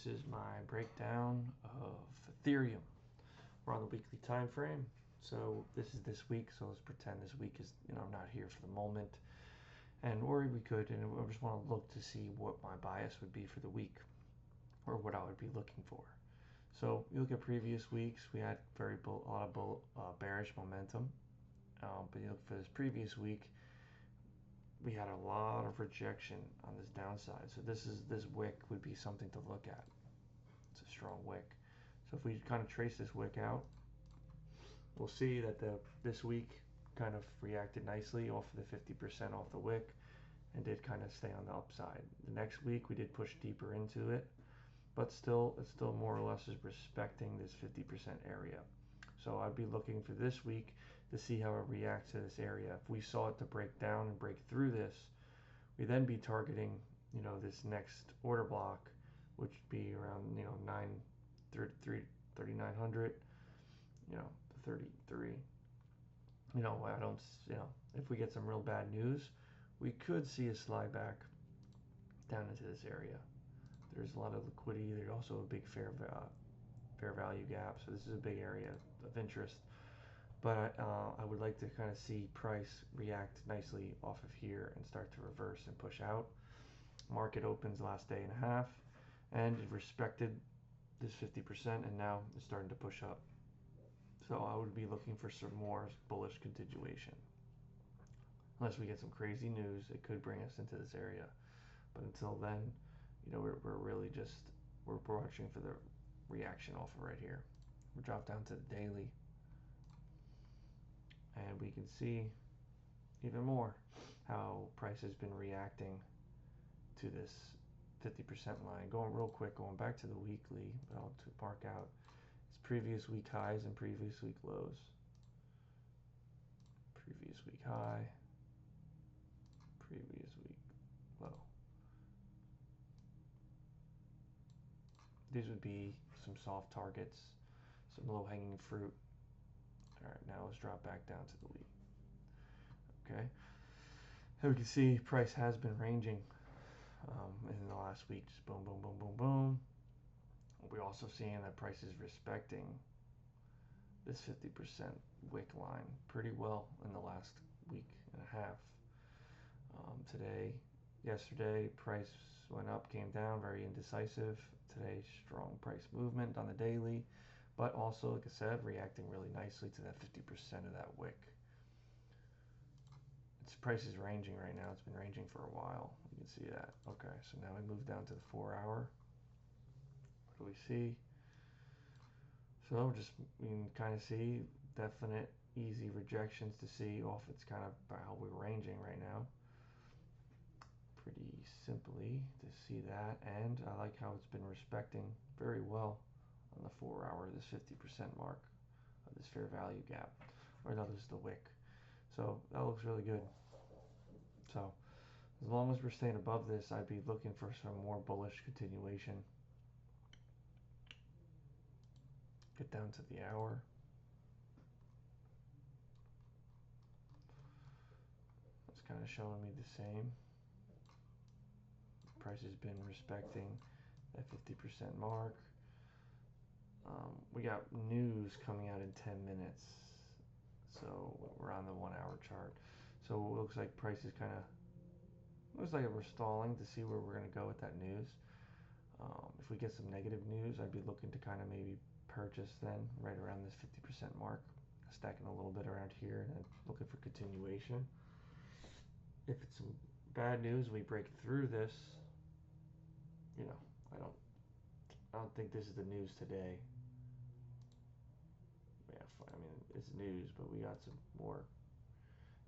This is my breakdown of Ethereum. We're on the weekly time frame. So this is this week. So let's pretend this week is not here for the moment. And or we could, and I just want to look to see what my bias would be for the week, or what I would be looking for. So you look at previous weeks, we had a lot of bearish momentum. But you look for this previous week, we had a lot of rejection on this downside. So this wick would be something to look at. It's a strong wick. So if we kind of trace this wick out, we'll see that this week kind of reacted nicely off of the 50% off the wick and did kind of stay on the upside. The next week we did push deeper into it, but it's still more or less is respecting this 50% area. So I'd be looking for this week to see how it reacts to this area. If we saw it to break down and break through this, we then be targeting this next order block, which would be around 3,900, 33. I don't, if we get some real bad news, we could see a slide back down into this area. There's a lot of liquidity. There's also a big fair value gap, so this is a big area of interest. But I would like to kind of see price react nicely off of here and start to reverse and push out. Market opens last day and a half, and it respected this 50%, and now it's starting to push up. So I would be looking for some more bullish continuation. Unless we get some crazy news, it could bring us into this area. But until then, we're really just we're watching for the reaction off of right here. We drop down to the daily, and we can see even more how price has been reacting to this 50% line. Going real quick, going back to the weekly, but I'll mark out its previous week highs and previous week lows. Previous week high, previous week low. These would be some soft targets, some low-hanging fruit. All right, now let's drop back down to the week. Okay, and we can see price has been ranging in the last week, just boom, boom, boom, boom, boom. We're also seeing that price is respecting this 50% wick line pretty well in the last week and a half. Yesterday, price went up, came down, very indecisive. Today, strong price movement on the daily, but also, like I said, reacting really nicely to that 50% of that wick. Its price is ranging right now. It's been ranging for a while. You can see that. Okay, so now we move down to the 4-hour. What do we see? So we can kind of see definite easy rejections to see off. It's kind of how we're ranging right now. Pretty simply to see that, and I like how it's been respecting very well on the 4-hour this 50% mark of this fair value gap, or no, this is the wick. So that looks really good. So as long as we're staying above this, I'd be looking for some more bullish continuation. Get down to the hour. It's kind of showing me the same. Price has been respecting that 50% mark. We got news coming out in 10 minutes. So we're on the 1-hour chart. So it looks like price is looks like we're stalling to see where we're going to go with that news. If we get some negative news, I'd be looking to kind of maybe purchase then right around this 50% mark, stacking a little bit around here and looking for continuation. If it's some bad news, we break through this, I don't think this is the news today. Yeah, I mean, it's news, but we got some more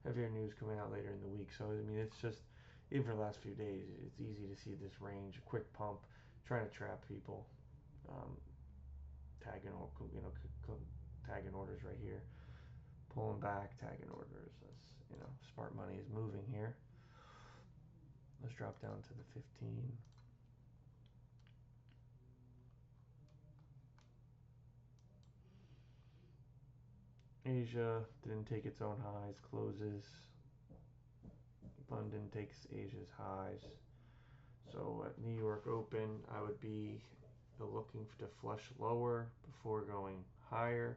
heavier news coming out later in the week. So I mean, it's just, even for the last few days, it's easy to see this range, a quick pump, trying to trap people, tagging orders right here, pulling back, tagging orders. That's, smart money is moving here. Let's drop down to the 15. Asia didn't take its own highs, closes. London takes Asia's highs. So at New York Open, I would be They're looking to flush lower before going higher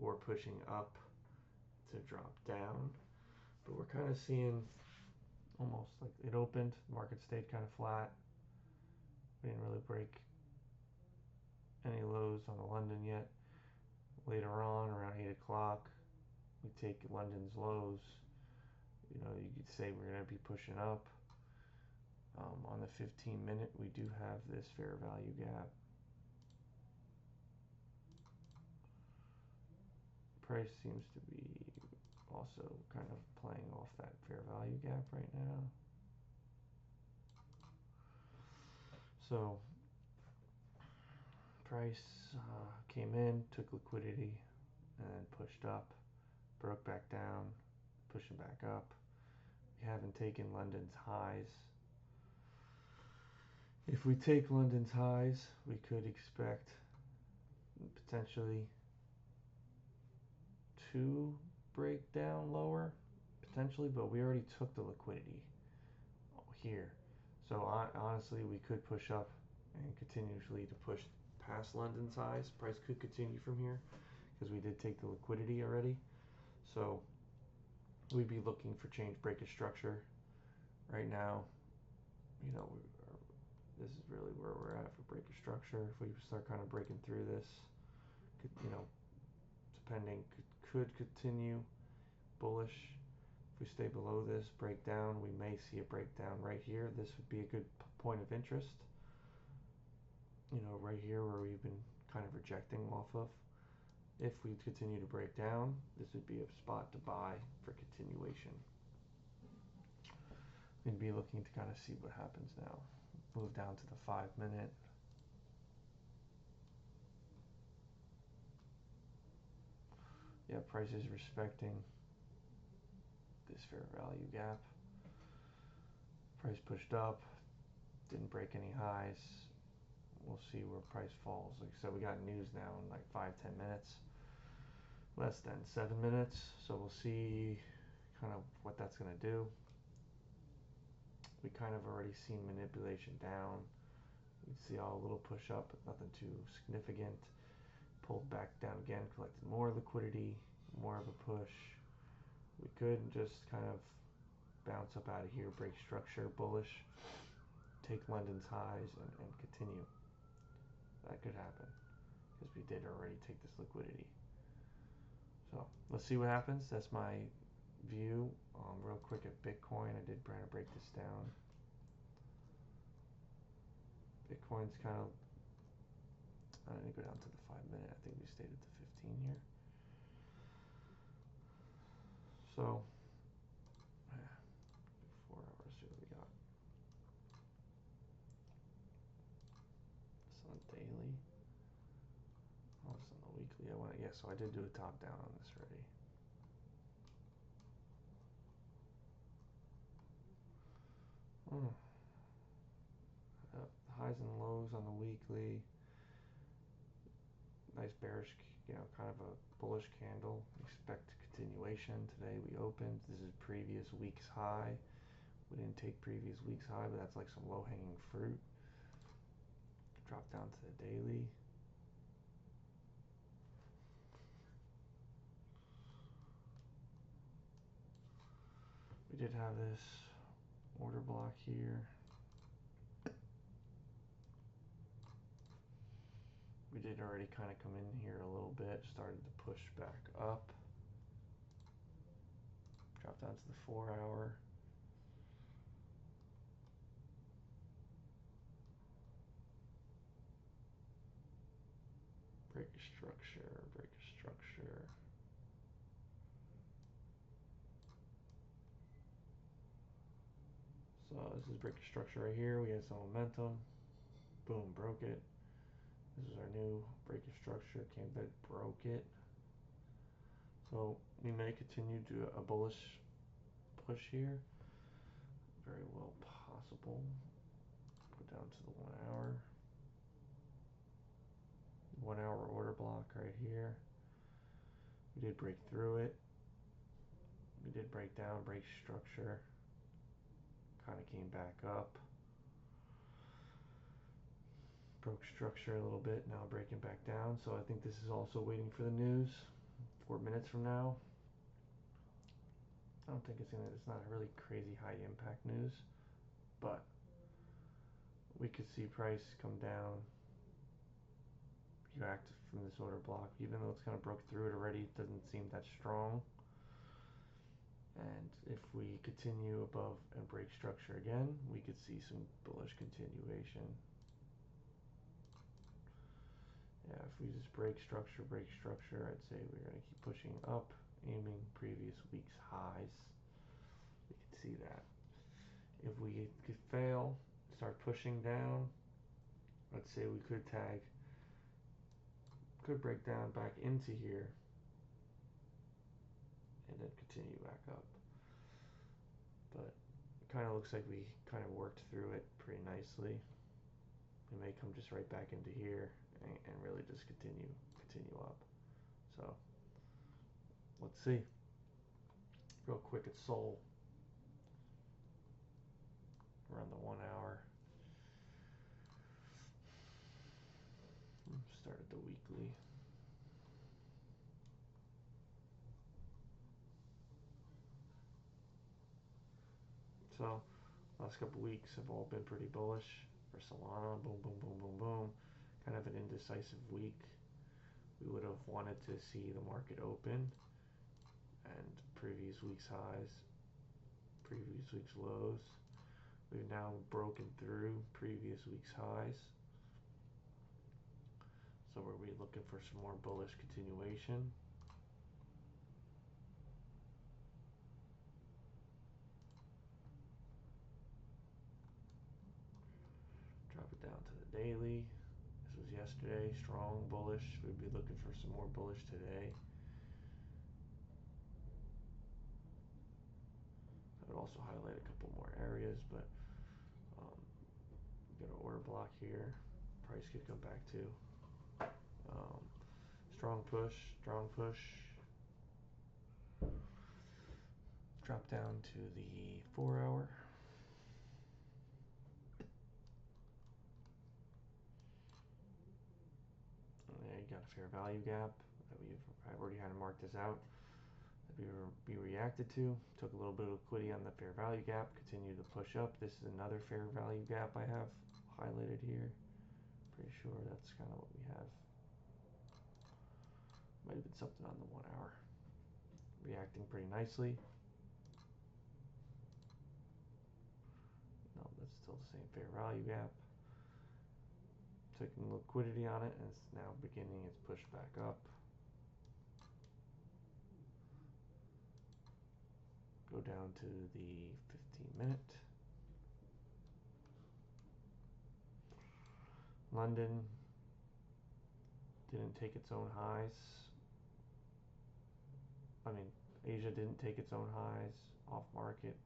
or pushing up to drop down. But we're kind of seeing almost like it opened, market stayed kind of flat. We didn't really break any lows on the London yet. Later on, around 8 o'clock, we take London's lows. You know, you could say we're going to be pushing up. On the 15-minute, we do have this fair value gap. Price seems to be also kind of playing off that fair value gap right now. So price came in, took liquidity, and then pushed up, broke back down, pushing back up. We haven't taken London's highs. If we take London's highs, we could expect potentially to break down lower, potentially, but we already took the liquidity here. So honestly, we could push up and continuously to push past London's highs. Price could continue from here because we did take the liquidity already. So we'd be looking for change break of structure right now. You know, this is really where we're at for break of structure. If we start kind of breaking through this, you know, depending, could continue bullish. If we stay below this breakdown, we may see a breakdown right here. This would be a good point of interest. You know, right here where we've been kind of rejecting off of. If we continue to break down, this would be a spot to buy for continuation. We'd be looking to kind of see what happens now. Move down to the 5-minute. Yeah, price is respecting this fair value gap. Price pushed up, didn't break any highs. We'll see where price falls. Like I said, we got news now in like 5-10 minutes, less than 7 minutes. So we'll see kind of what that's going to do. We kind of already seen manipulation down. We see a little push up, but nothing too significant. Pulled back down again, collected more liquidity, more of a push. We could just kind of bounce up out of here, break structure, bullish, take London's highs and continue. That could happen because we did already take this liquidity. So let's see what happens. That's my view. Real quick at Bitcoin, I did try to break this down. Bitcoin's kind of, I didn't go down to the 5-minute. I think we stayed at the 15 here. So 4 hours here we got. It's on daily. Oh, it's on the weekly. So I did do a top down on this already. Highs and lows on the weekly. Nice bearish, you know, kind of a bullish candle. Expect continuation. Today we opened. This is previous week's high. We didn't take previous week's high, but that's like some low-hanging fruit. Drop down to the daily. We did have this order block here. We did already kind of come in here a little bit, started to push back up. Drop down to the 4-hour. Break a structure, break a structure. So this is break a structure right here. We had some momentum. Boom, broke it. This is our new break of structure. Came back, broke it. So we may continue to a bullish push here. Very well possible. Go down to the 1-hour. 1-hour order block right here. We did break through it. We did break down, break structure. Kind of came back up. Broke structure a little bit, now breaking back down. So I think this is also waiting for the news. 4 minutes from now. I don't think it's not a really crazy high impact news, but we could see price come down, react from this order block, even though it's kind of broke through it already. It doesn't seem that strong. And if we continue above and break structure again, we could see some bullish continuation. Yeah, if we just break structure, I'd say we're going to keep pushing up, aiming previous week's highs. We can see that. If we could fail, start pushing down, let's say we could break down back into here and then continue back up. But it kind of looks like we kind of worked through it pretty nicely. It may come just right back into here and really just continue up. So let's see. Real quick at Sol. We're on the 1 hour. Started the weekly. So last couple weeks have all been pretty bullish for Solana. Boom, boom, boom, boom, boom. Kind of an indecisive week. We would have wanted to see the market open and previous week's highs, previous week's lows. We've now broken through previous week's highs. So we're looking for some more bullish continuation. Drop it down to the daily. This was yesterday, strong bullish. We'd be looking for some more bullish today. I would also highlight a couple more areas, but got an order block here. Price could come back to strong push. Drop down to the 4 hour. There you got a fair value gap that I've already had to mark this out. That we reacted to. Took a little bit of liquidity on the fair value gap. Continue to push up. This is another fair value gap I have highlighted here. Pretty sure that's kind of what we have. Might have been something on the 1 hour. Reacting pretty nicely. No, that's still the same fair value gap. Taking liquidity on it, and it's now beginning its push back up. Go down to the 15-minute. London didn't take its own highs. Asia didn't take its own highs off market.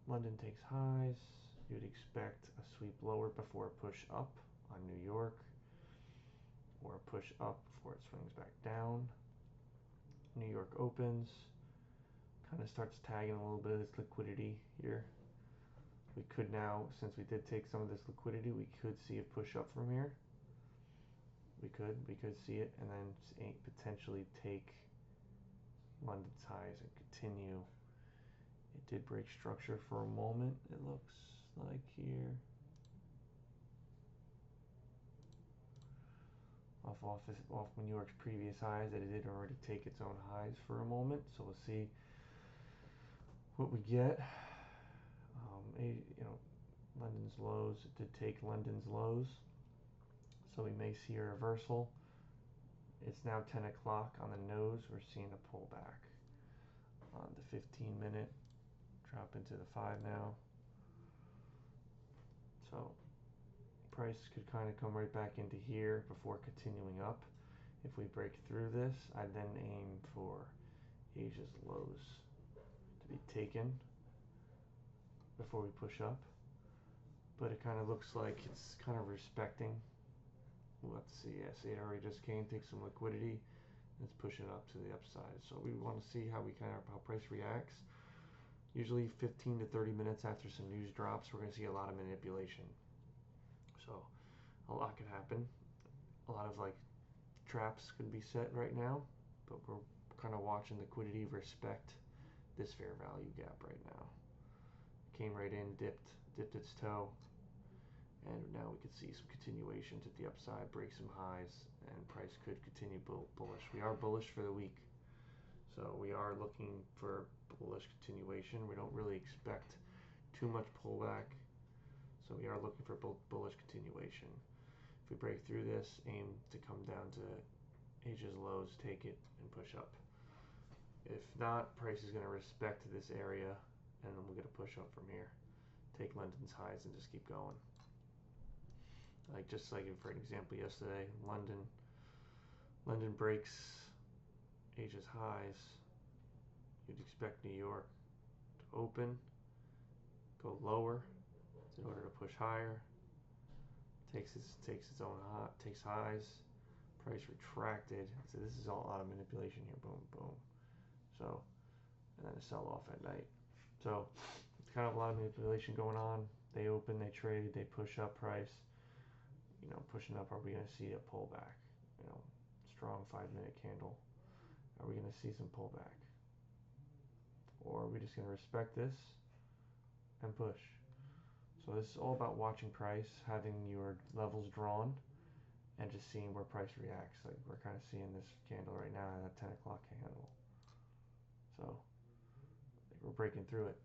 London takes highs. You'd expect a sweep lower before a push up on New York, or a push up before it swings back down. New York opens, kind of starts tagging a little bit of this liquidity here. We could now, since we did take some of this liquidity, we could see a push up from here. We could see it, and then potentially take London's highs and continue. It did break structure for a moment, it looks like here. Off New York's previous highs, that it did already take its own highs for a moment. So we'll see what we get. London's lows, it did take London's lows. So we may see a reversal. It's now 10 o'clock on the nose. We're seeing a pullback on the 15-minute. Drop into the 5 now. So price could kind of come right back into here before continuing up. If we break through this, I'd then aim for Asia's lows to be taken before we push up. But it kind of looks like it's kind of respecting. Let's see, yes, it already just came, take some liquidity. It's pushing up to the upside. So we want to see how price reacts. Usually 15 to 30 minutes after some news drops, we're going to see a lot of manipulation. So a lot could happen. A lot of like traps could be set right now, but we're kind of watching liquidity respect this fair value gap right now. Came right in, dipped its toe, and now we could see some continuation to the upside, break some highs, and price could continue bullish. We are bullish for the week, so we are looking for bullish continuation. We don't really expect too much pullback, so we are looking for bullish continuation. If we break through this, aim to come down to Asia's lows, take it, and push up. If not, price is going to respect this area, and then we're going to push up from here. Take London's highs and just keep going. Just like for an example yesterday, London breaks Asia's highs. You'd expect New York to open, go lower in order to push higher. Takes its own takes highs. Price retracted. So this is all a lot of manipulation here. Boom, boom. So, and then a sell off at night. So it's kind of a lot of manipulation going on. They open, they trade, they push up price. Pushing up, are we going to see a pullback? Strong 5-minute candle. Are we going to see some pullback? Or are we just going to respect this and push? So this is all about watching price, having your levels drawn, and just seeing where price reacts. Like we're kind of seeing this candle right now, that 10 o'clock candle. So we're breaking through it.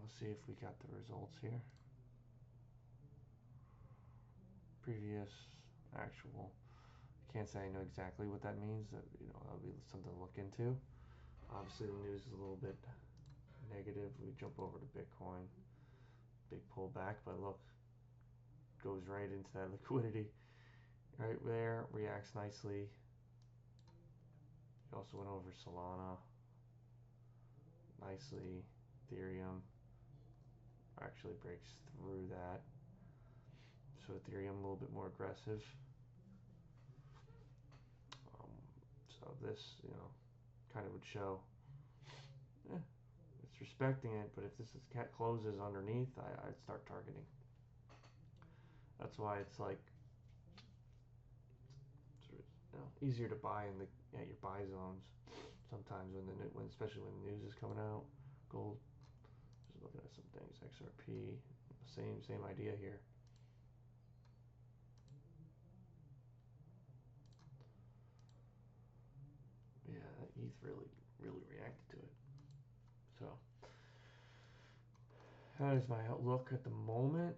Let's see if we got the results here. Previous, actual. I can't say I know exactly what that means. That'll be something to look into. Obviously, the news is a little bit negative. We jump over to Bitcoin. Big pullback, but look, goes right into that liquidity. Right there, reacts nicely. We also went over Solana nicely. Ethereum actually breaks through that. So Ethereum a little bit more aggressive. So this, kind of would show, it's respecting it, but if this closes underneath, I'd start targeting. That's why it's like easier to buy at your buy zones. Sometimes especially when the news is coming out. Gold, just looking at some things. XRP, same idea here. Yeah, that ETH really reacted to it. So that is my outlook at the moment.